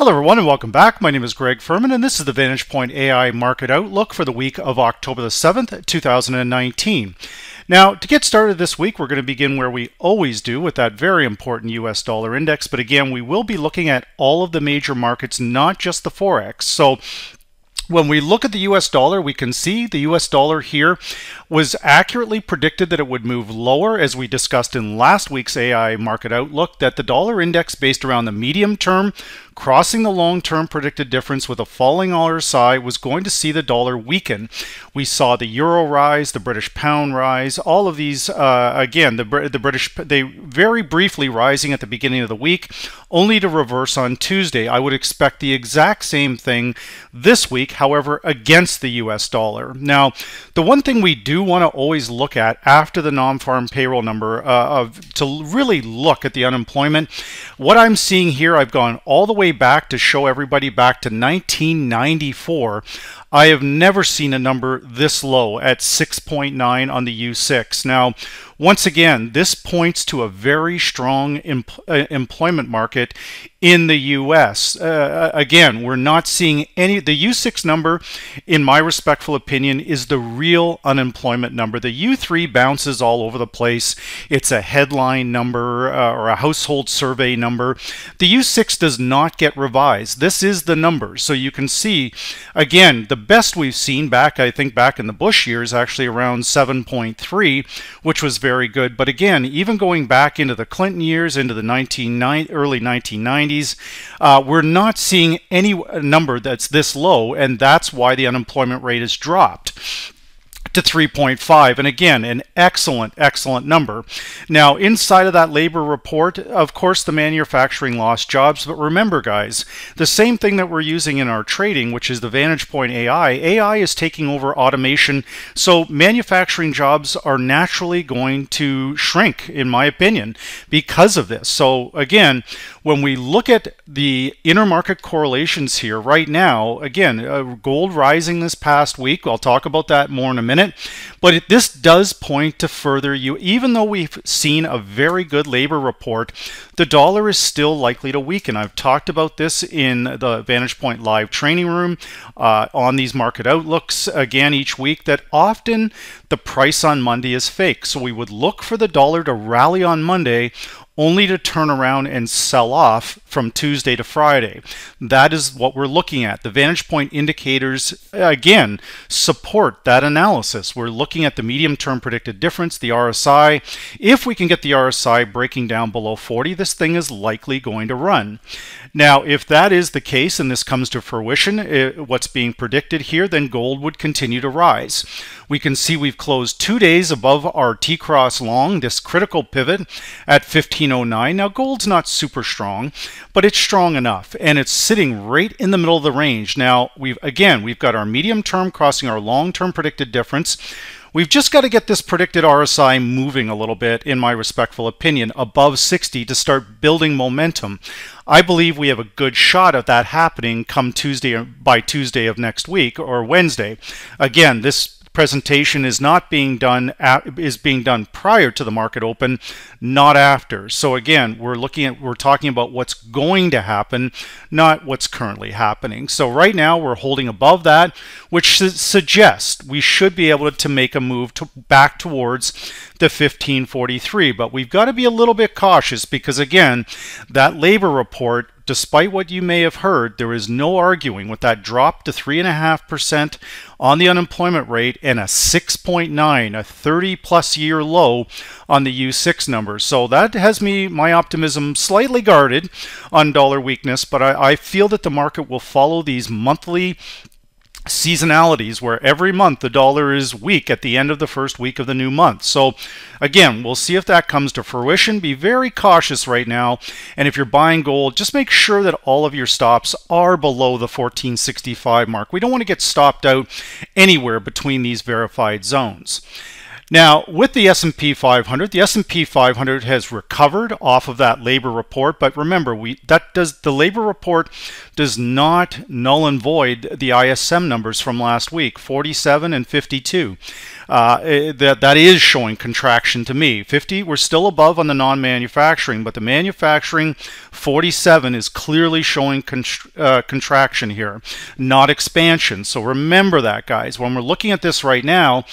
Hello everyone and welcome back. My name is Greg Furman and this is the VantagePoint AI Market Outlook for the week of October the 7th, 2019. Now, to get started this week, we're going to begin where we always do with that very important US dollar index. But again, we will be looking at all of the major markets, not just the Forex. So when we look at the US dollar, we can see the US dollar here was accurately predicted that it would move lower, as we discussed in last week's AI Market Outlook, that the dollar index based around the medium term crossing the long-term predicted difference with a falling RSI was going to see the dollar weaken. We saw the euro rise, the British pound rise, all of these, again, the British, they very briefly rising at the beginning of the week, only to reverse on Tuesday. I would expect the exact same thing this week, however, against the US dollar. Now, the one thing we do want to always look at after the non-farm payroll number to really look at the unemployment, what I'm seeing here, I've gone all the way back to show everybody back to 1994. I have never seen a number this low at 6.9 on the U6. Now, once again, this points to a very strong employment market in the US. Again, we're not seeing any, the U6 number, in my respectful opinion, is the real unemployment number. The U3 bounces all over the place. It's a headline number or a household survey number. The U6 does not get revised. This is the number. So you can see, again, the best we've seen back, I think back in the Bush years, actually around 7.3, which was very good. But again, even going back into the Clinton years, into the early 1990s, we're not seeing any number that's this low, and that's why the unemployment rate has dropped to 3.5, and again, an excellent number. Now, inside of that labor report, of course, the manufacturing lost jobs, but remember, guys, the same thing that we're using in our trading, which is the VantagePoint AI. AI is taking over automation, so manufacturing jobs are naturally going to shrink, in my opinion, because of this. So again, when we look at the intermarket correlations here right now, again, gold rising this past week, I'll talk about that more in a minute, but this does point to further, even though we've seen a very good labor report, the dollar is still likely to weaken. I've talked about this in the VantagePoint live training room on these market outlooks again each week, that often the price on Monday is fake. So we would look for the dollar to rally on Monday only to turn around and sell off from Tuesday to Friday. That is what we're looking at. The VantagePoint indicators, again, support that analysis. We're looking at the medium-term predicted difference, the RSI. If we can get the RSI breaking down below 40, this thing is likely going to run. Now, if that is the case and this comes to fruition, what's being predicted here, then gold would continue to rise. We can see we've closed 2 days above our T-cross long, this critical pivot at 1509. Now, gold's not super strong, but it's strong enough, and it's sitting right in the middle of the range. Now, we've got our medium term crossing our long-term predicted difference. We've just got to get this predicted RSI moving a little bit, in my respectful opinion, above 60 to start building momentum. I believe we have a good shot at that happening come Tuesday, by Tuesday of next week or Wednesday. Again, this presentation is not being done is being done prior to the market open, not after. So again, we're talking about what's going to happen, not what's currently happening. So right now we're holding above that, which suggests we should be able to make a move back towards the 1543. But we've got to be a little bit cautious, because again, that labor report, despite what you may have heard, there is no arguing with that drop to 3.5% on the unemployment rate and a 6.9, a 30-plus year low on the U6 numbers. So that has my optimism slightly guarded on dollar weakness, but I feel that the market will follow these monthly seasonalities, where every month the dollar is weak at the end of the first week of the new month. So again, we'll see if that comes to fruition. Be very cautious right now, and if you're buying gold, just make sure that all of your stops are below the 1465 mark. We don't want to get stopped out anywhere between these verified zones. Now, with the S&P 500, the S&P 500 has recovered off of that labor report, but remember, the labor report does not null and void the ISM numbers from last week, 47 and 52. That is showing contraction to me. 50, we're still above on the non-manufacturing, but the manufacturing 47 is clearly showing contraction here, not expansion. So remember that, guys. When we're looking at this right now,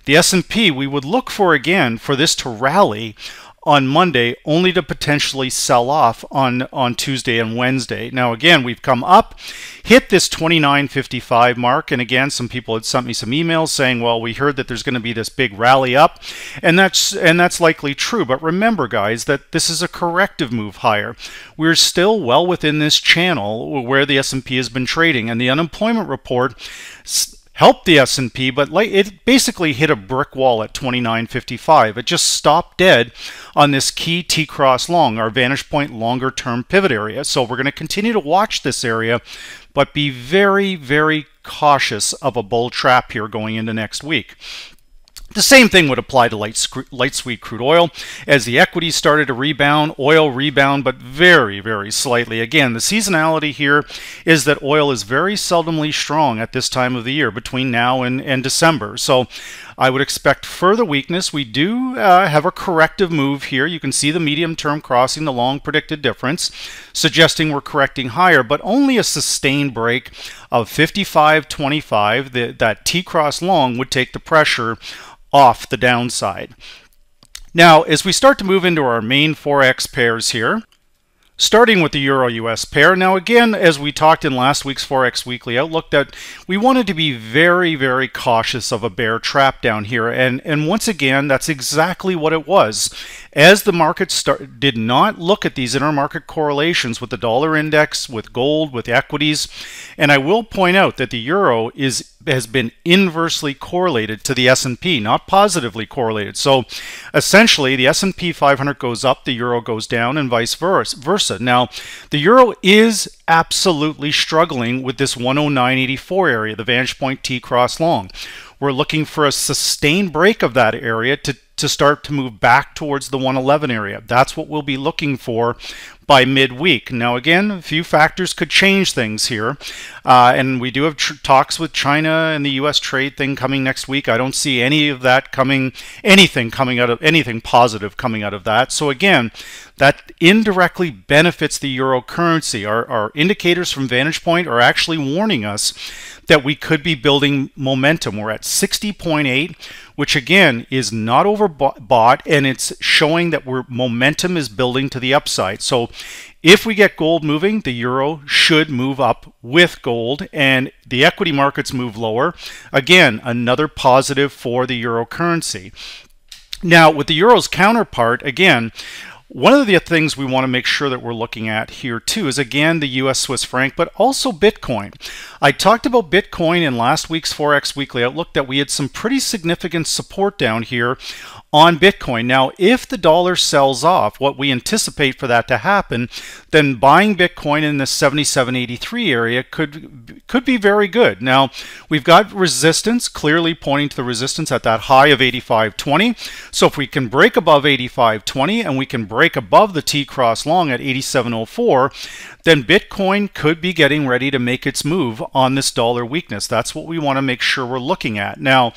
the S&P, we would look for, again, for this to rally on Monday, only to potentially sell off on Tuesday and Wednesday. Now, again, we've come up, hit this 29.55 mark, and again, some people had sent me some emails saying, well, we heard that there's going to be this big rally up, and that's likely true. But remember, guys, that this is a corrective move higher. We're still well within this channel where the S&P has been trading, and the unemployment report helped the S&P, but it basically hit a brick wall at 29.55. It just stopped dead on this key T-cross long, our VantagePoint longer term pivot area. So we're going to continue to watch this area, but be very, very cautious of a bull trap here going into next week. The same thing would apply to light sweet crude oil. As the equities started to rebound, oil rebound, but very, very slightly. Again, the seasonality here is that oil is very seldomly strong at this time of the year, between now and December. So I would expect further weakness. We do have a corrective move here. You can see the medium term crossing the long predicted difference, suggesting we're correcting higher, but only a sustained break of 55.25. That T-cross long would take the pressure off the downside. Now, as we start to move into our main Forex pairs here, starting with the Euro-US pair. Now again, as we talked in last week's Forex Weekly Outlook, that we wanted to be very, very cautious of a bear trap down here. And once again, that's exactly what it was. As the market did not look at these intermarket correlations with the dollar index, with gold, with equities, and I will point out that the euro has been inversely correlated to the S&P, not positively correlated. So essentially, the S&P 500 goes up, the euro goes down, and vice versa. Now, the euro is absolutely struggling with this 109.84 area, the VantagePoint T-cross long. We're looking for a sustained break of that area to start to move back towards the 111 area. That's what we'll be looking for by midweek. Now again, a few factors could change things here, and we do have talks with China and the US trade thing coming next week. I don't see any of that anything positive coming out of that. So again, that indirectly benefits the euro currency. Our indicators from VantagePoint are actually warning us that we could be building momentum. We're at 60.8, which again is not overbought, and it's showing that momentum is building to the upside. So if we get gold moving, the euro should move up with gold, and the equity markets move lower. Again, another positive for the euro currency. Now, with the euro's counterpart, again, one of the things we want to make sure that we're looking at here too is, again, the US Swiss franc, but also Bitcoin. I talked about Bitcoin in last week's Forex Weekly Outlook that we had some pretty significant support down here on Bitcoin. Now, if the dollar sells off, what we anticipate for that to happen, then buying Bitcoin in the 77.83 area could be very good. Now, we've got resistance clearly pointing to the resistance at that high of 85.20. So if we can break above 85.20 and we can break above the T-cross long at 87.04, then Bitcoin could be getting ready to make its move on this dollar weakness. That's what we want to make sure we're looking at. Now,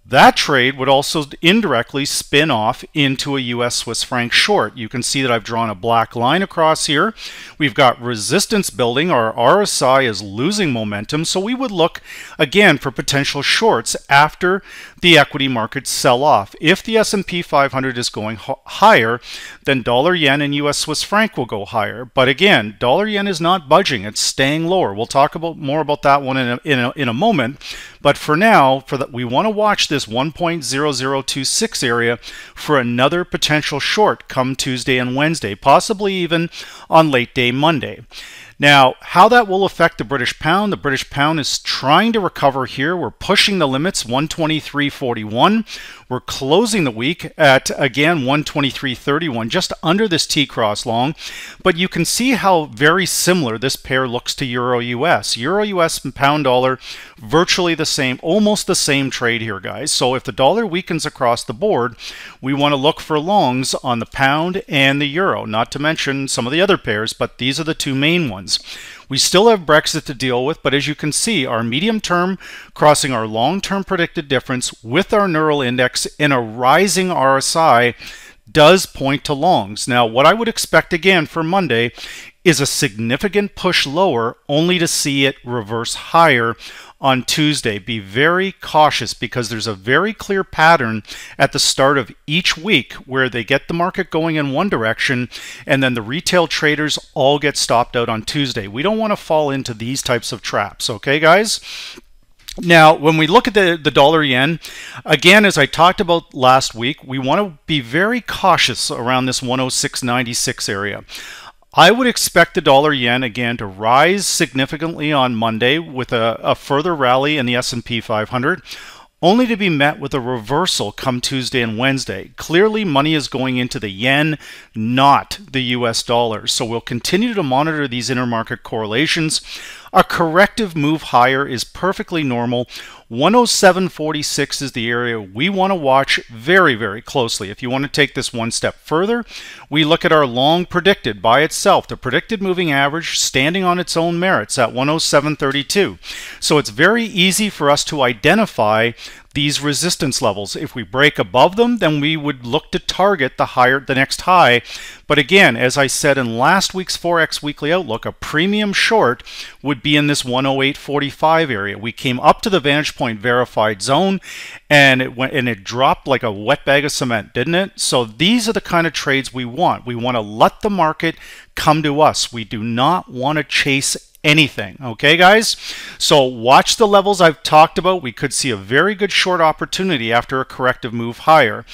that trade would also indirectly spin off into a US Swiss franc short. You can see that I've drawn a black line across here. We've got resistance building. Our RSI is losing momentum. So we would look again for potential shorts after the equity markets sell off. If the S&P 500 is going higher, then dollar yen and US Swiss franc will go higher. But again, dollar yen is not budging. It's staying lower. We'll talk more about that one in a moment. But for now, we want to watch this 1.0026 area for another potential short come Tuesday and Wednesday, possibly even on late day Monday. Now, how that will affect the British pound is trying to recover here. We're pushing the limits, 123.41. We're closing the week at, again, 123.31, just under this T-cross long. But you can see how very similar this pair looks to Euro-US. Euro-US and pound-dollar, virtually the same, almost the same trade here, guys. So if the dollar weakens across the board, we want to look for longs on the pound and the euro, not to mention some of the other pairs, but these are the two main ones. We still have Brexit to deal with, but as you can see, our medium term crossing our long-term predicted difference with our neural index in a rising RSI does point to longs. Now, what I would expect again for Monday is a significant push lower, only to see it reverse higher on Tuesday. Be very cautious because there's a very clear pattern at the start of each week where they get the market going in one direction and then the retail traders all get stopped out on Tuesday. We don't want to fall into these types of traps, okay, guys? Now, when we look at the dollar yen, again, as I talked about last week, we want to be very cautious around this 106.96 area. I would expect the dollar yen again to rise significantly on Monday with a further rally in the S&P 500, only to be met with a reversal come Tuesday and Wednesday. Clearly, money is going into the yen, not the US dollar. So we'll continue to monitor these intermarket correlations. A corrective move higher is perfectly normal. 107.46 is the area we want to watch very, very closely. If you want to take this one step further, we look at our long predicted by itself, the predicted moving average standing on its own merits at 107.32. So it's very easy for us to identify these resistance levels. If we break above them, then we would look to target the next high. But again, as I said in last week's Forex Weekly Outlook, a premium short would be in this 108.45 area. We came up to the VantagePoint verified zone and it dropped like a wet bag of cement, didn't it? So these are the kind of trades we want. We want to let the market come to us. We do not want to chase anything. Okay, guys? So watch the levels I've talked about. We could see a very good short opportunity after a corrective move higher.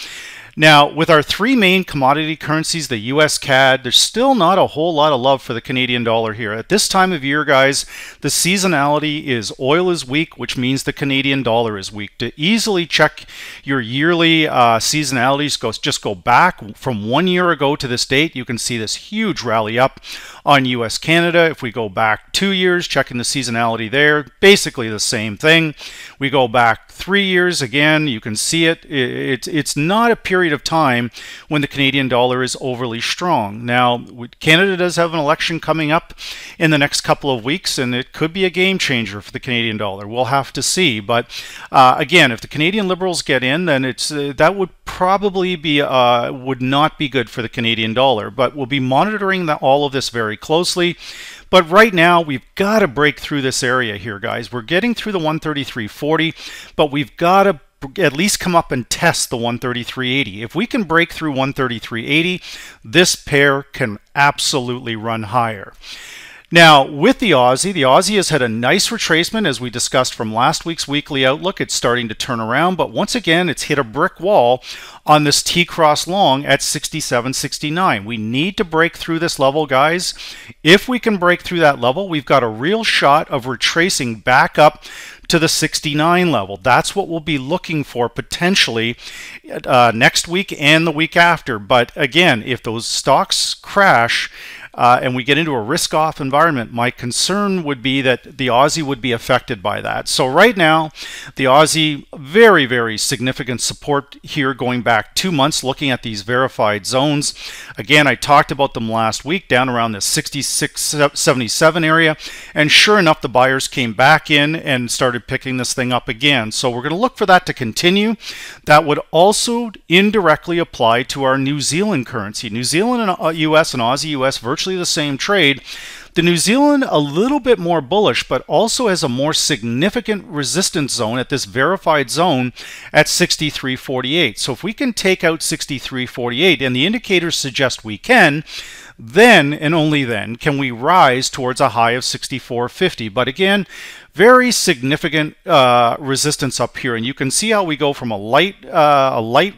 Now, with our three main commodity currencies, the USCAD, there's still not a whole lot of love for the Canadian dollar here. At this time of year, guys, the seasonality is oil is weak, which means the Canadian dollar is weak. To easily check your yearly seasonalities, just go back from 1 year ago to this date. You can see this huge rally up on US Canada. If we go back 2 years, checking the seasonality there, basically the same thing. We go back 3 years, again, you can see it. It's not a period of time when the Canadian dollar is overly strong. Now, Canada does have an election coming up in the next couple of weeks, and it could be a game changer for the Canadian dollar. We'll have to see. But again, if the Canadian Liberals get in, then that would probably be would not be good for the Canadian dollar. But we'll be monitoring all of this very closely. But right now, we've got to break through this area here, guys. We're getting through the 133.40, but we've got to at least come up and test the 133.80. If we can break through 133.80, this pair can absolutely run higher. Now, with the Aussie has had a nice retracement, as we discussed from last week's weekly outlook. It's starting to turn around, but once again, it's hit a brick wall on this T-cross long at 67.69. We need to break through this level, guys. If we can break through that level, we've got a real shot of retracing back up to the 69 level. That's what we'll be looking for potentially next week and the week after. But again, if those stocks crash, and we get into a risk-off environment, my concern would be that the Aussie would be affected by that. So right now, the Aussie, very, very significant support here going back 2 months, looking at these verified zones. Again, I talked about them last week, down around the 66.77 area, and sure enough, the buyers came back in and started picking this thing up again. So we're going to look for that to continue. That would also indirectly apply to our New Zealand currency. New Zealand and US and Aussie US virtually the same trade. The New Zealand a little bit more bullish, but also has a more significant resistance zone at this verified zone at 63.48. So if we can take out 63.48, and the indicators suggest we can, then and only then can we rise towards a high of 64.50. But again, very significant resistance up here, and you can see how we go from a light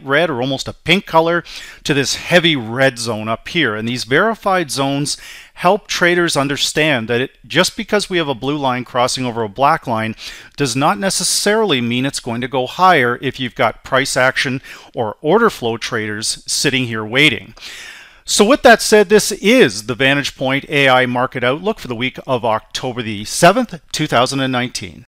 red or almost a pink color to this heavy red zone up here. And these verified zones help traders understand that just because we have a blue line crossing over a black line does not necessarily mean it's going to go higher if you've got price action or order flow traders sitting here waiting. So with that said, this is the VantagePoint AI Market Outlook for the week of October the 7th, 2019.